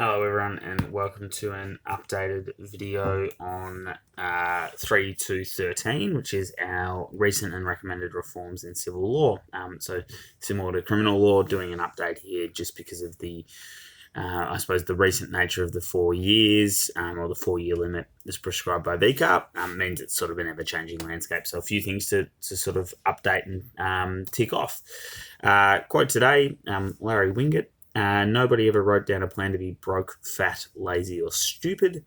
Hello everyone and welcome to an updated video on 3.2.13, which is our recent and recommended reforms in civil law. So similar to criminal law, doing an update here just because of the the recent nature of the 4 years or the 4-year limit as prescribed by VCEE means it's sort of an ever-changing landscape. So a few things to sort of update and tick off. Quote today, Larry Winget. Nobody ever wrote down a plan to be broke, fat, lazy, or stupid.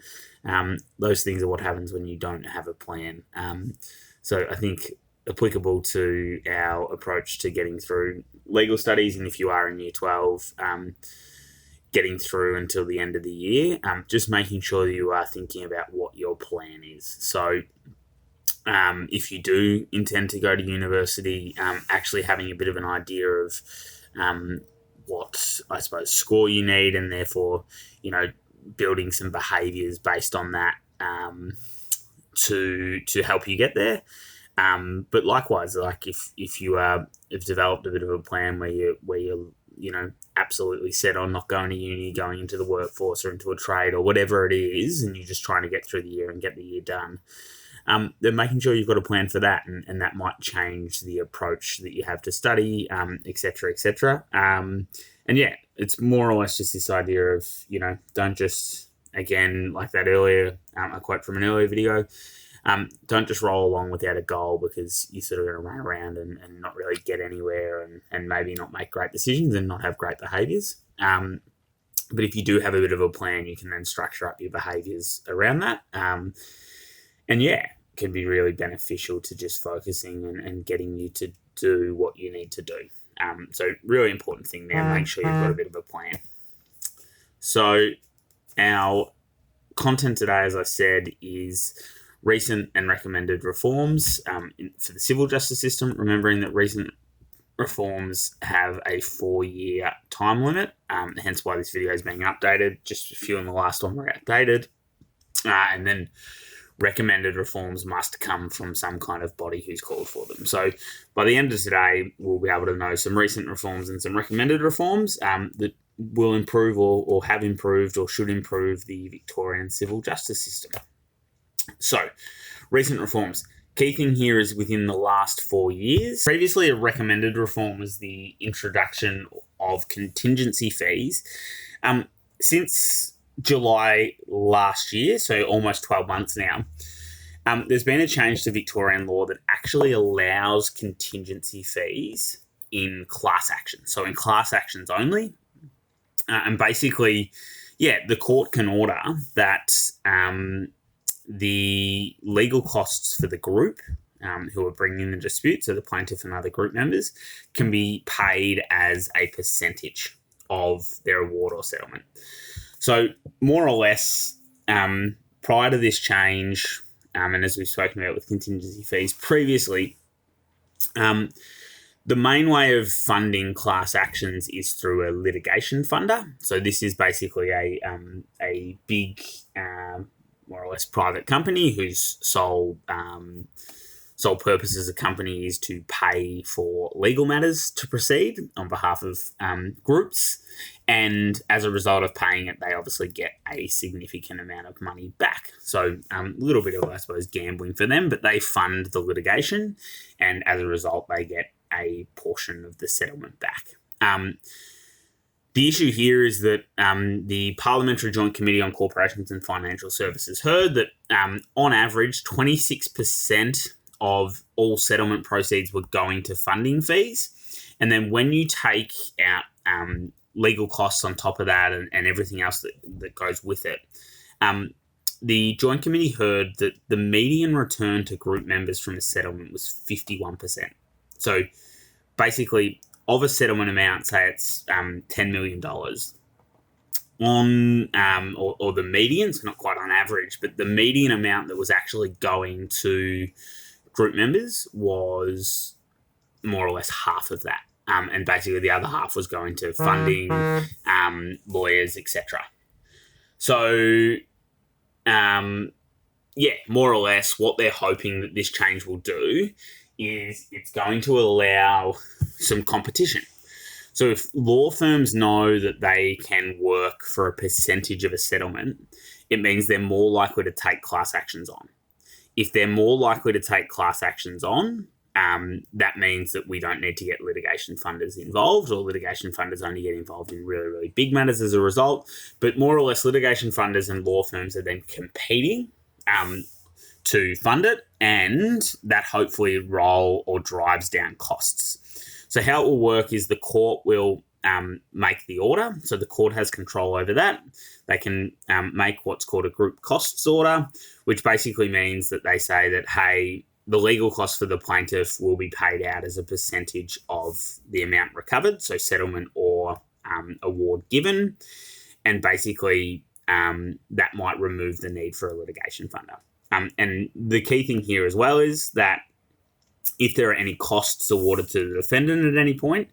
Those things are what happens when you don't have a plan. So I think applicable to our approach to getting through legal studies, and if you are in year 12, getting through until the end of the year, just making sure that you are thinking about what your plan is. So if you do intend to go to university, actually having a bit of an idea of what score you need, and therefore building some behaviours based on that to help you get there. But likewise, like if you have developed a bit of a plan where you're absolutely set on not going to uni, going into the workforce or into a trade or whatever it is, and you're just trying to get through the year and get the year done, then making sure you've got a plan for that, and that might change the approach that you have to study, etc., etc. And yeah, it's more or less just this idea of, don't just, again, like that earlier, a quote from an earlier video, don't just roll along without a goal, because you're sort of going to run around and not really get anywhere, and maybe not make great decisions and not have great behaviours. But if you do have a bit of a plan, you can then structure up your behaviours around that. And yeah, it can be really beneficial to just focusing and getting you to do what you need to do. So really important thing there, make sure you've got a bit of a plan. So our content today, as I said, is recent and recommended reforms for the civil justice system, remembering that recent reforms have a 4-year time limit, hence why this video is being updated. Just a few in the last one were outdated. And then recommended reforms must come from some kind of body who's called for them. So by the end of today, we'll be able to know some recent reforms and some recommended reforms that will improve or have improved or should improve the Victorian civil justice system. So recent reforms. Key thing here is within the last 4 years. Previously, a recommended reform was the introduction of contingency fees. Since July last year, so almost 12 months now, there's been a change to Victorian law that actually allows contingency fees in class actions. So in class actions only. And basically, the court can order that the legal costs for the group who are bringing the dispute, so the plaintiff and other group members, can be paid as a percentage of their award or settlement. So more or less, prior to this change, and as we've spoken about with contingency fees previously, the main way of funding class actions is through a litigation funder. So this is basically a big, more or less private company whose sole purpose as a company is to pay for legal matters to proceed on behalf of groups. And as a result of paying it, they obviously get a significant amount of money back. So a little bit of, gambling for them, but they fund the litigation, and as a result, they get a portion of the settlement back. The issue here is that the Parliamentary Joint Committee on Corporations and Financial Services heard that on average, 26% of all settlement proceeds were going to funding fees. And then when you take out legal costs on top of that and everything else that goes with it, the Joint Committee heard that the median return to group members from a settlement was 51%. So basically, of a settlement amount, say it's $10 million, or the median, so not quite on average, but the median amount that was actually going to group members was more or less half of that. And basically the other half was going to funding, lawyers, etc. So, more or less what they're hoping that this change will do is it's going to allow some competition. So if law firms know that they can work for a percentage of a settlement, it means they're more likely to take class actions on. If they're more likely to take class actions on, that means that we don't need to get litigation funders involved, or litigation funders only get involved in really, really big matters as a result. But more or less, litigation funders and law firms are then competing to fund it, and that hopefully roll or drives down costs. So how it will work is the court will make the order. So the court has control over that. They can make what's called a group costs order, which basically means that they say that, hey, the legal costs for the plaintiff will be paid out as a percentage of the amount recovered, so settlement or award given. And basically that might remove the need for a litigation funder. And the key thing here as well is that if there are any costs awarded to the defendant at any point,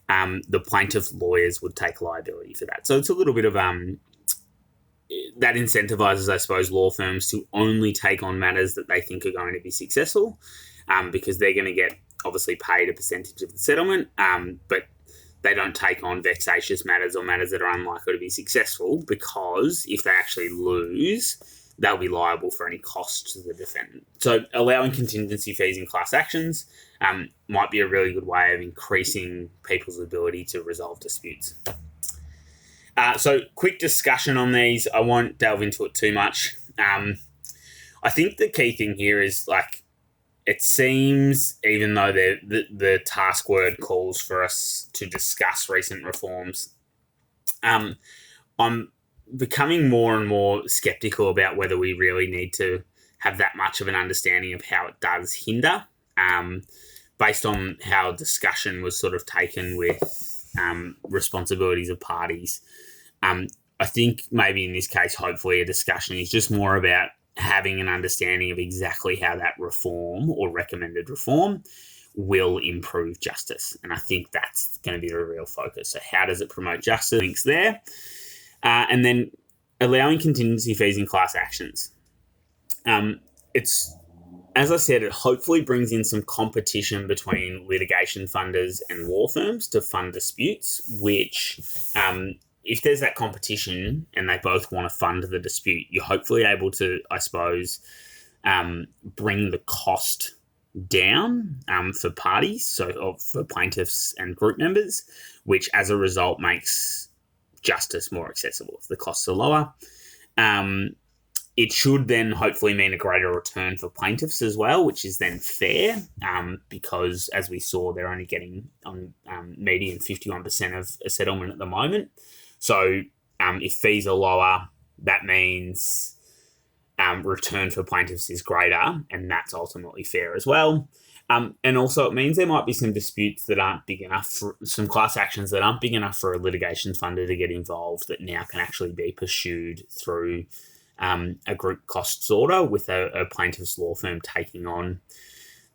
the plaintiff's lawyers would take liability for that. So it's a little bit of that incentivizes, I suppose, law firms to only take on matters that they think are going to be successful, because they're going to get obviously paid a percentage of the settlement, but they don't take on vexatious matters or matters that are unlikely to be successful, because if they actually lose, they'll be liable for any costs to the defendant. So allowing contingency fees in class actions might be a really good way of increasing people's ability to resolve disputes. So quick discussion on these. I won't delve into it too much. I think the key thing here is, like, it seems, even though the task word calls for us to discuss recent reforms, I'm becoming more and more skeptical about whether we really need to have that much of an understanding of how it does hinder, based on how discussion was sort of taken with responsibilities of parties. I think maybe in this case, hopefully a discussion is just more about having an understanding of exactly how that reform or recommended reform will improve justice. And I think that's going to be the real focus. So how does it promote justice? Links there. And then allowing contingency fees in class actions. It's, as I said, it hopefully brings in some competition between litigation funders and law firms to fund disputes, which, if there's that competition and they both want to fund the dispute, you're hopefully able to, I suppose, bring the cost down for parties, so for plaintiffs and group members, which as a result makes justice more accessible if the costs are lower. It should then hopefully mean a greater return for plaintiffs as well, which is then fair, because as we saw, they're only getting on median 51% of a settlement at the moment. So if fees are lower, that means return for plaintiffs is greater, and that's ultimately fair as well. And also it means there might be some disputes that aren't big enough, some class actions that aren't big enough for a litigation funder to get involved, that now can actually be pursued through a group costs order with a plaintiff's law firm taking on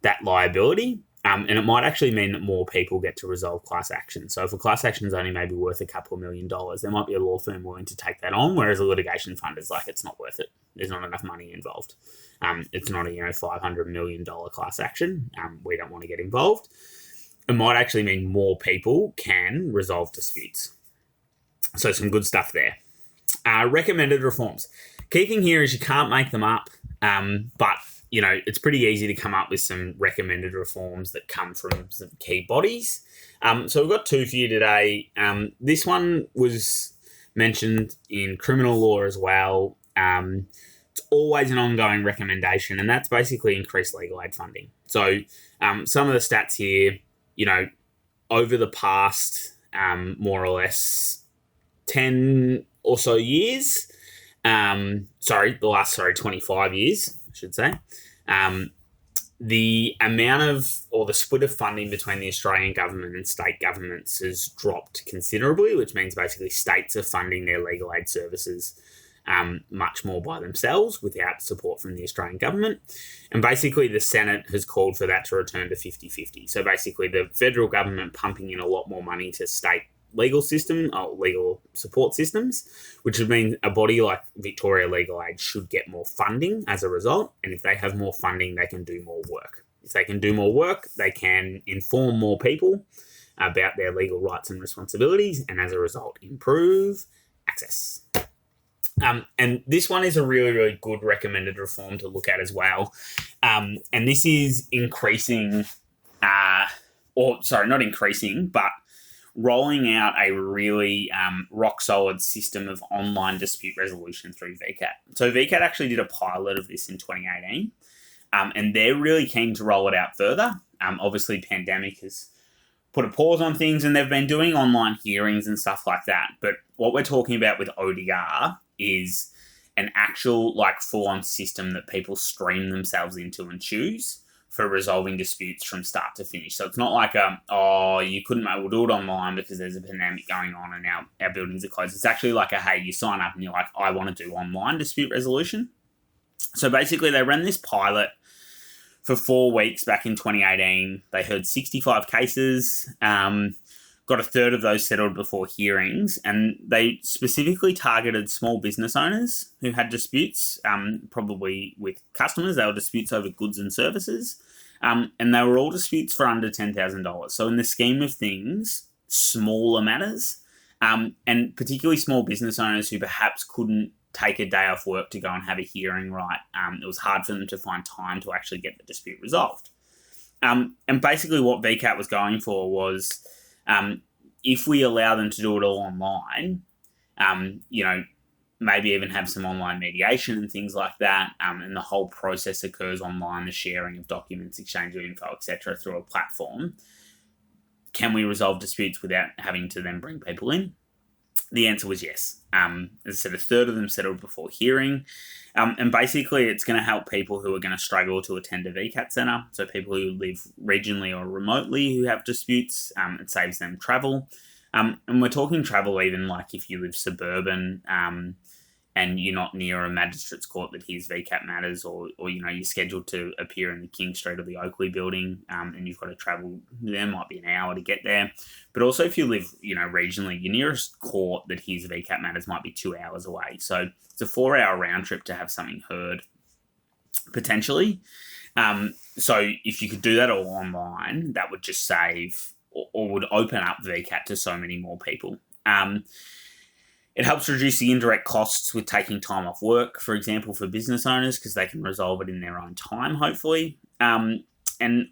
that liability. And it might actually mean that more people get to resolve class actions. So if a class action is only maybe worth a couple of $1 million, there might be a law firm willing to take that on, whereas a litigation fund is like, it's not worth it. There's not enough money involved. It's not a $500 million class action. We don't want to get involved. It might actually mean more people can resolve disputes. So some good stuff there. Recommended reforms. Key thing here is you can't make them up, but it's pretty easy to come up with some recommended reforms that come from some key bodies. So we've got two for you today. This one was mentioned in criminal law as well. It's always an ongoing recommendation, and that's basically increased legal aid funding. So some of the stats here, over the past more or less 10 or so years, the last 25 years, I should say, the amount of, or the split of funding between the Australian government and state governments has dropped considerably, which means basically states are funding their legal aid services much more by themselves without support from the Australian government. And basically the Senate has called for that to return to 50-50. So basically the federal government pumping in a lot more money to state legal support systems, which would mean a body like Victoria Legal Aid should get more funding as a result. And if they have more funding, they can do more work. If they can do more work, they can inform more people about their legal rights and responsibilities, and as a result, improve access. And this one is a really, really good recommended reform to look at as well. And this is increasing, not increasing, but rolling out a really rock-solid system of online dispute resolution through VCAT. So VCAT actually did a pilot of this in 2018, and they're really keen to roll it out further. Obviously, pandemic has put a pause on things, and they've been doing online hearings and stuff like that. But what we're talking about with ODR is an actual, full-on system that people stream themselves into and choose for resolving disputes from start to finish. So it's not like we'll do it online because there's a pandemic going on and our buildings are closed. It's actually like hey, you sign up and you're like, I want to do online dispute resolution. So basically they ran this pilot for 4 weeks back in 2018. They heard 65 cases, got a third of those settled before hearings, and they specifically targeted small business owners who had disputes, probably with customers. They were disputes over goods and services, and they were all disputes for under $10,000. So in the scheme of things, smaller matters, and particularly small business owners who perhaps couldn't take a day off work to go and have a hearing, right? It was hard for them to find time to actually get the dispute resolved. And basically what VCAT was going for was, if we allow them to do it all online, maybe even have some online mediation and things like that, and the whole process occurs online, the sharing of documents, exchange of info, etc., through a platform, can we resolve disputes without having to then bring people in? The answer was yes. As I said, a third of them settled before hearing. And basically, it's going to help people who are going to struggle to attend a VCAT centre. So people who live regionally or remotely who have disputes, it saves them travel. And we're talking travel even if you live suburban and you're not near a magistrate's court that hears VCAT matters, or you're scheduled to appear in the King Street or the Oakley building, and you've got to travel, there might be an hour to get there. But also if you live, regionally, your nearest court that hears VCAT matters might be 2 hours away. So it's a 4-hour round trip to have something heard, potentially. So if you could do that all online, that would just save or would open up VCAT to so many more people. It helps reduce the indirect costs with taking time off work, for example, for business owners, because they can resolve it in their own time, hopefully. And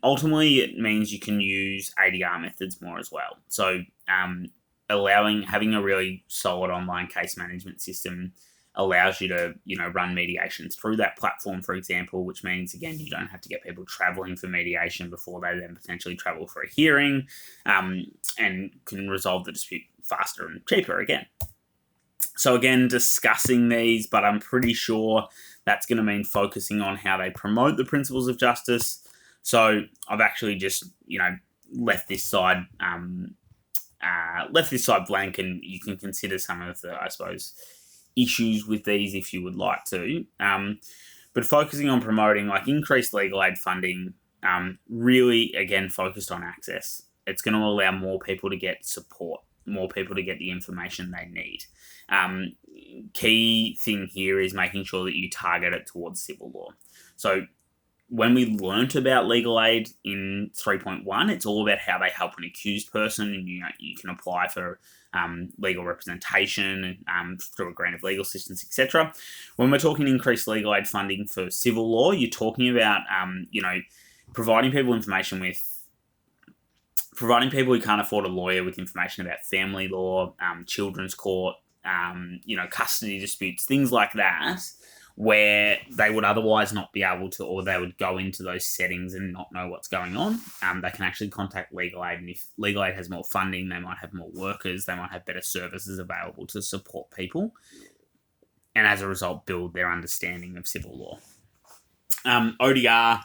ultimately, it means you can use ADR methods more as well. So having a really solid online case management system allows you to, run mediations through that platform, for example, which means, again, you don't have to get people traveling for mediation before they then potentially travel for a hearing, and can resolve the dispute faster and cheaper again. So again, discussing these, but I'm pretty sure that's going to mean focusing on how they promote the principles of justice. So I've actually just, left this side blank, and you can consider some of the, I suppose, issues with these if you would like to. But focusing on promoting increased legal aid funding, really, again, focused on access. It's going to allow more people to get support, more people to get the information they need. Key thing here is making sure that you target it towards civil law. So when we learnt about legal aid in 3.1, it's all about how they help an accused person, and you can apply for legal representation through a grant of legal assistance, etc. When we're talking increased legal aid funding for civil law, you're talking about providing people who can't afford a lawyer with information about family law, children's court, custody disputes, things like that, where they would otherwise not be able to, or they would go into those settings and not know what's going on. They can actually contact legal aid, and if legal aid has more funding, they might have more workers, they might have better services available to support people, and as a result, build their understanding of civil law. ODR,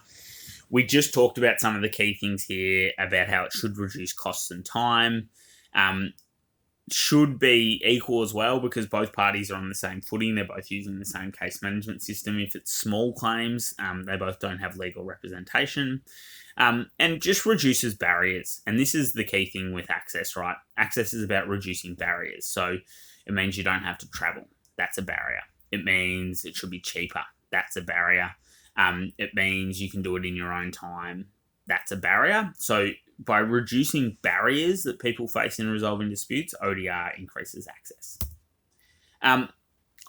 we just talked about some of the key things here about how it should reduce costs and time. Should be equal as well, because both parties are on the same footing. They're both using the same case management system. If it's small claims, they both don't have legal representation. And just reduces barriers. And this is the key thing with access, right? Access is about reducing barriers. So it means you don't have to travel. That's a barrier. It means it should be cheaper. That's a barrier. It means you can do it in your own time. That's a barrier. So by reducing barriers that people face in resolving disputes, ODR increases access.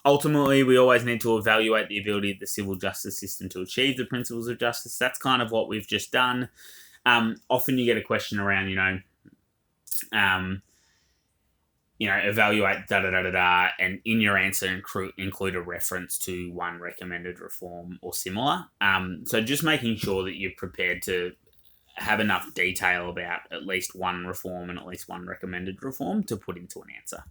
Ultimately, we always need to evaluate the ability of the civil justice system to achieve the principles of justice. That's kind of what we've just done. Often you get a question around, evaluate da-da-da-da-da, and in your answer include a reference to one recommended reform or similar. So just making sure that you're prepared to have enough detail about at least one reform and at least one recommended reform to put into an answer.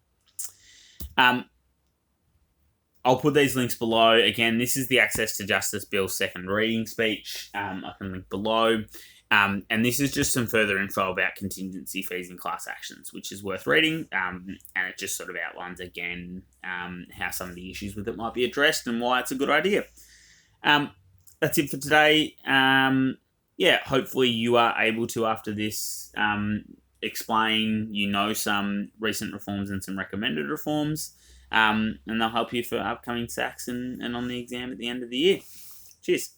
I'll put these links below. Again, this is the Access to Justice Bill second reading speech. I can link below. And this is just some further info about contingency fees in class actions, which is worth reading. And it just sort of outlines again how some of the issues with it might be addressed and why it's a good idea. That's it for today. Hopefully you are able to, after this, explain, some recent reforms and some recommended reforms. And they'll help you for upcoming SACs and on the exam at the end of the year. Cheers.